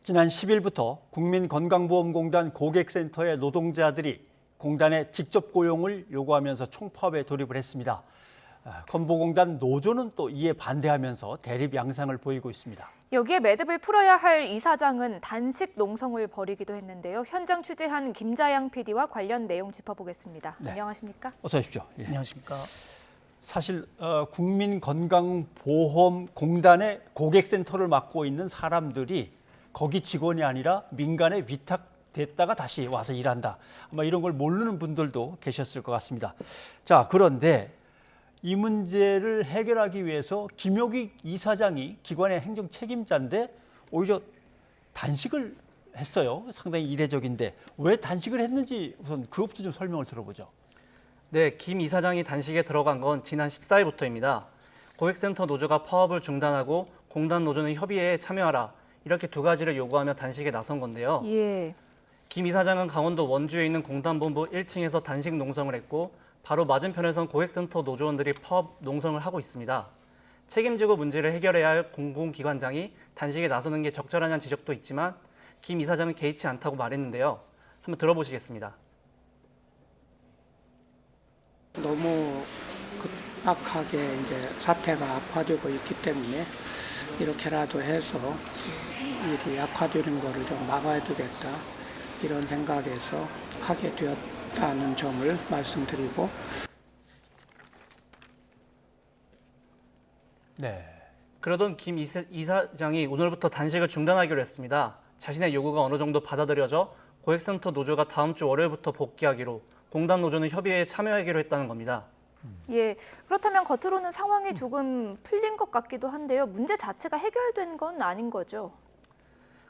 지난 10일부터 국민건강보험공단 고객센터의 노동자들이 공단에 직접 고용을 요구하면서 총파업에 돌입을 했습니다. 건보공단 노조는 또 이에 반대하면서 대립 양상을 보이고 있습니다. 여기에 매듭을 풀어야 할 이사장은 단식 농성을 벌이기도 했는데요. 현장 취재한 김자양 PD와 관련 내용 짚어보겠습니다. 네. 안녕하십니까? 어서 오십시오. 예. 안녕하십니까. 사실 국민건강보험공단의 고객센터를 맡고 있는 사람들이 거기 직원이 아니라 민간에 위탁됐다가 다시 와서 일한다. 아마 이런 걸 모르는 분들도 계셨을 것 같습니다. 자, 그런데 이 문제를 해결하기 위해서 김효익 이사장이 기관의 행정 책임자인데 오히려 단식을 했어요. 상당히 이례적인데 왜 단식을 했는지 우선 그것부터 좀 설명을 들어보죠. 네, 김 이사장이 단식에 들어간 건 지난 14일부터입니다. 고객센터 노조가 파업을 중단하고 공단 노조는 협의회에 참여하라. 이렇게 두 가지를 요구하며 단식에 나선 건데요. 예. 김 이사장은 강원도 원주에 있는 공단본부 1층에서 단식 농성을 했고 바로 맞은편에선 고객센터 노조원들이 파업 농성을 하고 있습니다. 책임지고 문제를 해결해야 할 공공기관장이 단식에 나서는 게 적절하냐는 지적도 있지만 김 이사장은 개의치 않다고 말했는데요. 한번 들어보시겠습니다. 너무 급박하게 이제 사태가 악화되고 있기 때문에 이렇게라도 해서 일이 악화되는 거를 좀 막아야 되겠다 이런 생각에서 하게 되었다는 점을 말씀드리고. 네. 그러던 김 이사장이 오늘부터 단식을 중단하기로 했습니다. 자신의 요구가 어느 정도 받아들여져 고객센터 노조가 다음 주 월요일부터 복귀하기로, 공단 노조는 협의회에 참여하기로 했다는 겁니다. 예. 그렇다면 겉으로는 상황이 조금 풀린 것 같기도 한데요. 문제 자체가 해결된 건 아닌 거죠?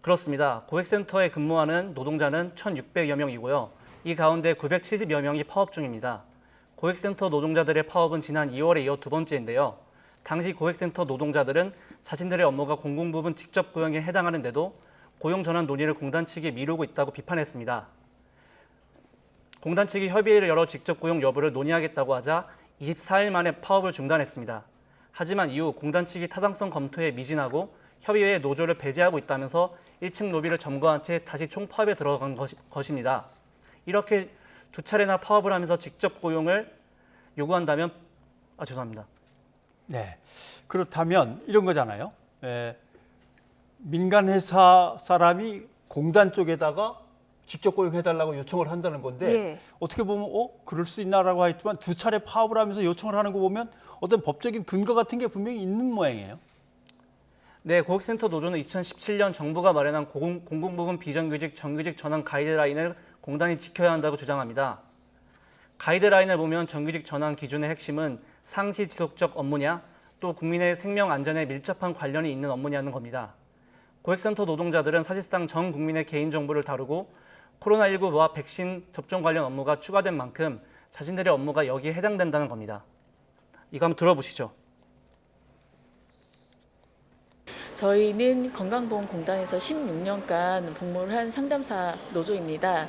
그렇습니다. 고객센터에 근무하는 노동자는 1,600여 명이고요. 이 가운데 970여 명이 파업 중입니다. 고객센터 노동자들의 파업은 지난 2월에 이어 두 번째인데요. 당시 고객센터 노동자들은 자신들의 업무가 공공부문 직접 고용에 해당하는데도 고용 전환 논의를 공단 측이 미루고 있다고 비판했습니다. 공단 측이 협의회를 열어 직접 고용 여부를 논의하겠다고 하자 24일 만에 파업을 중단했습니다. 하지만 이후 공단 측이 타당성 검토에 미진하고 협의회에 노조를 배제하고 있다면서 1층 로비를 점거한 채 다시 총파업에 들어간 것입니다. 이렇게 두 차례나 파업을 하면서 직접 고용을 요구한다면 죄송합니다. 네. 그렇다면 이런 거잖아요. 민간 회사 사람이 공단 쪽에다가 직접 고용해달라고 요청을 한다는 건데 예. 어떻게 보면 그럴 수 있나라고 했지만 두 차례 파업을 하면서 요청을 하는 거 보면 어떤 법적인 근거 같은 게 분명히 있는 모양이에요. 네, 고객센터 노조는 2017년 정부가 마련한 공공부문 비정규직 정규직 전환 가이드라인을 공단이 지켜야 한다고 주장합니다. 가이드라인을 보면 정규직 전환 기준의 핵심은 상시 지속적 업무냐, 또 국민의 생명 안전에 밀접한 관련이 있는 업무냐는 겁니다. 고객센터 노동자들은 사실상 전 국민의 개인정보를 다루고 코로나19와 백신 접종 관련 업무가 추가된 만큼 자신들의 업무가 여기에 해당된다는 겁니다. 이거 한번 들어보시죠. 저희는 건강보험공단에서 16년간 복무를 한 상담사 노조입니다.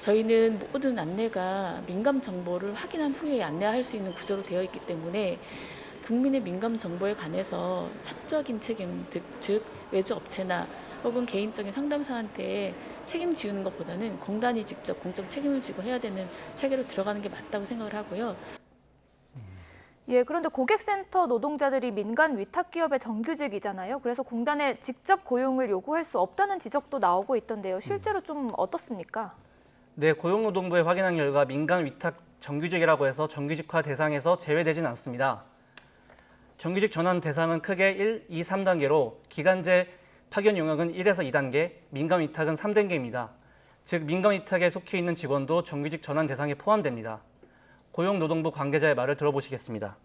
저희는 모든 안내가 민감 정보를 확인한 후에 안내할 수 있는 구조로 되어 있기 때문에 국민의 민감 정보에 관해서 사적인 책임, 즉 외주 업체나 혹은 개인적인 상담사한테 책임 지우는 것보다는 공단이 직접 공적 책임을 지고 해야 되는 체계로 들어가는 게 맞다고 생각을 하고요. 예, 그런데 고객센터 노동자들이 민간 위탁 기업의 정규직이잖아요. 그래서 공단에 직접 고용을 요구할 수 없다는 지적도 나오고 있던데요. 실제로 좀 어떻습니까? 네, 고용노동부에 확인한 결과 민간 위탁 정규직이라고 해서 정규직화 대상에서 제외되진 않습니다. 정규직 전환 대상은 크게 1, 2, 3단계로 기간제 파견 용역은 1에서 2단계, 민간 위탁은 3단계입니다. 즉 민간 위탁에 속해 있는 직원도 정규직 전환 대상에 포함됩니다. 고용노동부 관계자의 말을 들어보시겠습니다.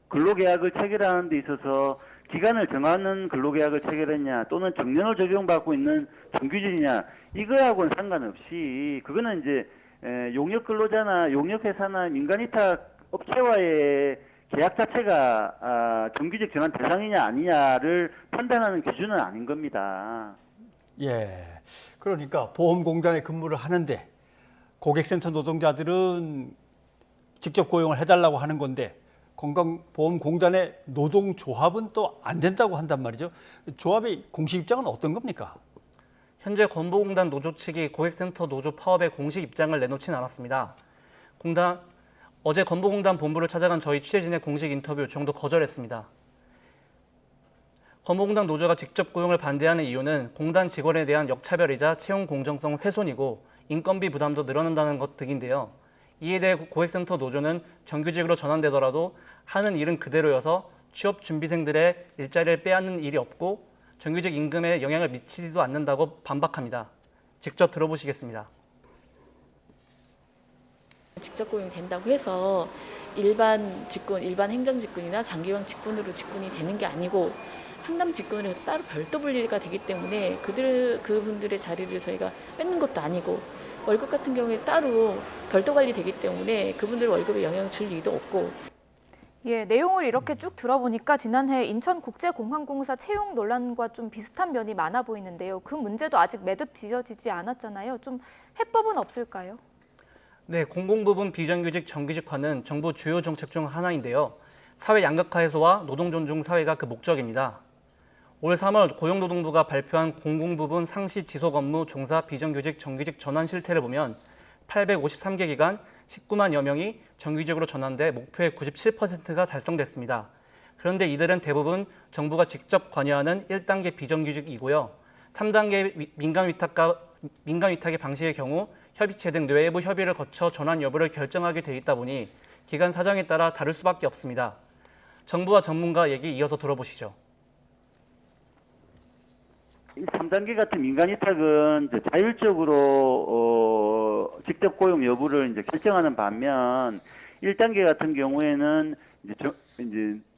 근로계약을 체결하는 데 있어서 기간을 정하는 근로계약을 체결했냐 또는 정년을 적용받고 있는 정규직이냐 이거하고는 상관없이 그거는 이제 용역 근로자나 용역 회사나 민간 위탁 업체와의 계약 자체가 정규직 전환 대상이냐 아니냐를 판단하는 기준은 아닌 겁니다. 예. 그러니까 보험공단에 근무를 하는데 고객센터 노동자들은 직접 고용을 해달라고 하는 건데 건강보험공단의 노동조합은 또 안 된다고 한단 말이죠. 조합의 공식 입장은 어떤 겁니까? 현재 건보공단 노조 측이 고객센터 노조 파업의 공식 입장을 내놓지는 않았습니다. 어제 건보공단 본부를 찾아간 저희 취재진의 공식 인터뷰 요청도 거절했습니다. 건보공단 노조가 직접 고용을 반대하는 이유는 공단 직원에 대한 역차별이자 채용 공정성 훼손이고 인건비 부담도 늘어난다는 것 등인데요. 이에 대해 고객센터 노조는 정규직으로 전환되더라도 하는 일은 그대로여서 취업 준비생들의 일자리를 빼앗는 일이 없고 정규직 임금에 영향을 미치지도 않는다고 반박합니다. 직접 들어보시겠습니다. 직접 고용이 된다고 해서 일반 직군, 일반 행정 직군이나 장기형 직군으로 직군이 되는 게 아니고 상담 직군을 해서 따로 별도 분리가 되기 때문에 그분들의 자리를 저희가 뺏는 것도 아니고 월급 같은 경우에 따로 별도 관리되기 때문에 그분들 월급에 영향을 줄 일도 없고. 예, 내용을 이렇게 쭉 들어보니까 지난해 인천국제공항공사 채용 논란과 좀 비슷한 면이 많아 보이는데요. 그 문제도 아직 매듭 지어지지 않았잖아요. 좀 해법은 없을까요? 네, 공공부문 비정규직 정규직화는 정부 주요 정책 중 하나인데요. 사회 양극화 해소와 노동 존중 사회가 그 목적입니다. 올 3월 고용노동부가 발표한 공공부문 상시 지속 업무 종사 비정규직 정규직 전환 실태를 보면 853개 기간 19만여 명이 정규직으로 전환돼 목표의 97%가 달성됐습니다. 그런데 이들은 대부분 정부가 직접 관여하는 1단계 비정규직이고요. 3단계 민간 위탁의 방식의 경우 협의체 등 내외부 협의를 거쳐 전환 여부를 결정하게 돼 있다 보니 기간 사정에 따라 다를 수밖에 없습니다. 정부와 전문가 얘기 이어서 들어보시죠. 3단계 같은 민간 위탁은 이제 자율적으로 직접 고용 여부를 이제 결정하는 반면 1단계 같은 경우에는 이제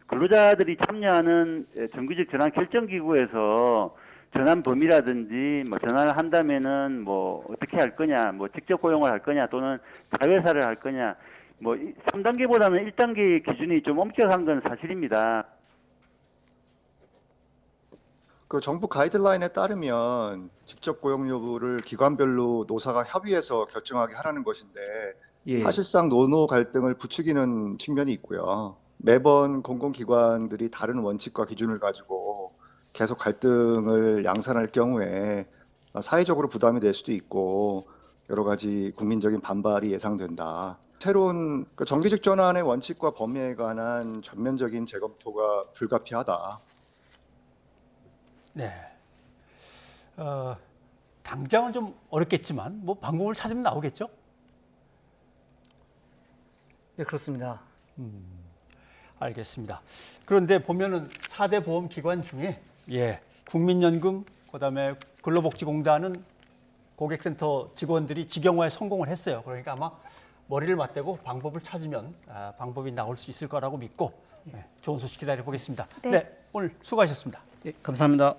근로자들이 참여하는 정규직 전환 결정 기구에서 전환 범위라든지 뭐 전환을 한다면은 뭐 어떻게 할 거냐, 뭐 직접 고용을 할 거냐 또는 자회사를 할 거냐, 뭐 3단계보다는 1단계의 기준이 좀 엄격한 건 사실입니다. 그 정부 가이드라인에 따르면 직접 고용 여부를 기관별로 노사가 협의해서 결정하게 하라는 것인데 사실상 노노 갈등을 부추기는 측면이 있고요. 매번 공공기관들이 다른 원칙과 기준을 가지고 계속 갈등을 양산할 경우에 사회적으로 부담이 될 수도 있고 여러 가지 국민적인 반발이 예상된다. 새로운 정규직 전환의 원칙과 범위에 관한 전면적인 재검토가 불가피하다. 네. 당장은 좀 어렵겠지만 뭐 방법을 찾으면 나오겠죠? 네, 그렇습니다. 알겠습니다. 그런데 보면은 4대 보험기관 중에 국민연금, 그다음에 근로복지공단은 고객센터 직원들이 직영화에 성공을 했어요. 그러니까 아마 머리를 맞대고 방법을 찾으면 방법이 나올 수 있을 거라고 믿고 좋은 소식 기다려 보겠습니다. 네. 네, 오늘 수고하셨습니다. 예, 감사합니다.